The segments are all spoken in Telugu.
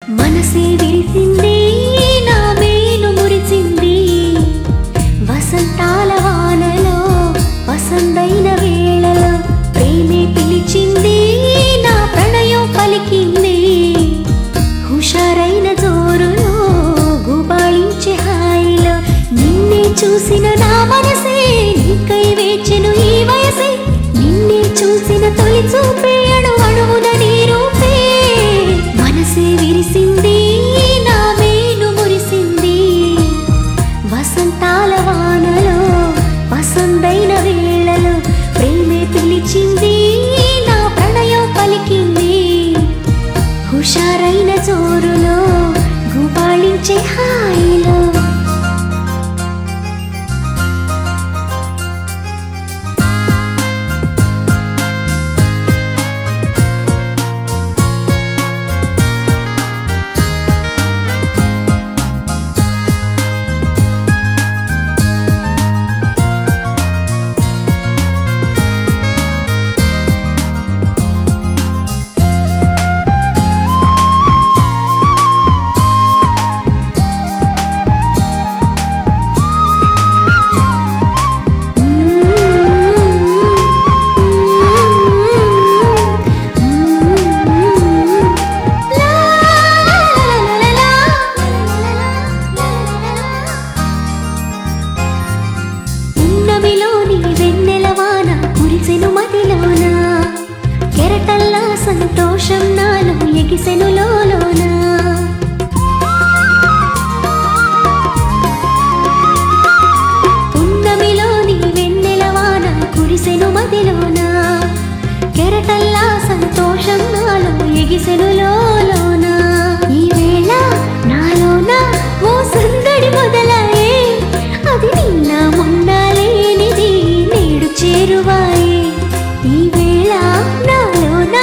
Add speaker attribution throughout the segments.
Speaker 1: మనసే విరిసింది నా మేను మురిసింది వసంతాల వానలో వసంతైన వేళలో ప్రేమే పిలిచింది నా ప్రణయం పలికింది హుషారైన జోరులో గుబాళించే హాయిలో నిన్నే చూసిన నా మనసే నీకై వేచెను ఈ వయసే నిన్నే చూసిన తొలి చూపే అణువణువున నీ రూపే మనసే విరిసింది నా మేను మురిసింది వసంతాల వానలో వసంతైన వేళలో ప్రేమే పిలిచింది నా ప్రణయం పలికింది హుషారైన జోరులో గుబాళించే హాయిలో సంతోషం నాలో ఎగిసెను లోలోన పున్నమిలోని వెన్నెలవాన కురిసెను మదిలోన కెరటల్లా సంతోషం నాలో ఎగిసెను లోలోన ఈ వేళ నాలోన ఓ సందడి మొదలాయే అది నిన్న మొన్న లేనిది నేడు చేరువాయే ఈ వేళ నాలోన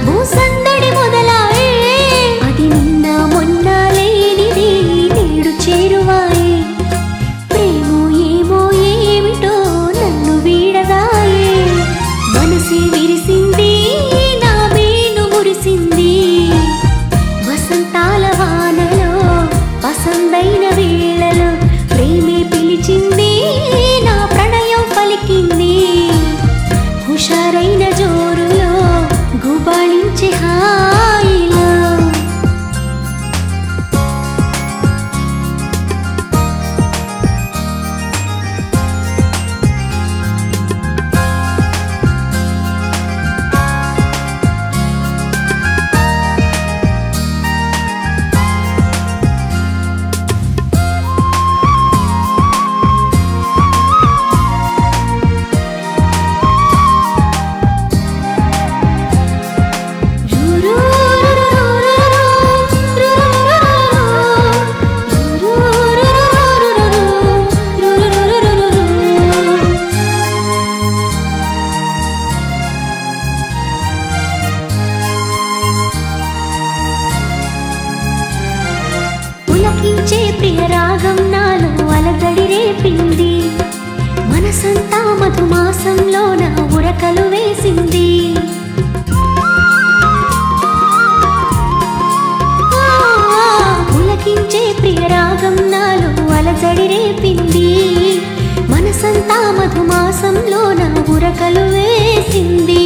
Speaker 1: ఓ సందడి మొదలాయే అది నిన్న మొన్న లేనిది నేడు చేరువాయే ప్రేమో ఏమో ఏమిటో నన్ను వీడదాయే మనసే విరిసింది నా మేను మురిసింది వసంతాల వానలో వసంతైన వేళలో ప్రేమే పిలిచింది నా ప్రణయం పలికింది హుషారైన జోరులో గుబాళించే హాయిలో పులకించే ప్రియ రాగం నాలో అలజడి రేపింది మనసంతా మధుమాసంలో నా ఉరకలు వేసింది పులకించే ప్రియ రాగం నాలో అలజడి రేపింది మనసంతా మధుమాసంలో నా ఉరకలు వేసింది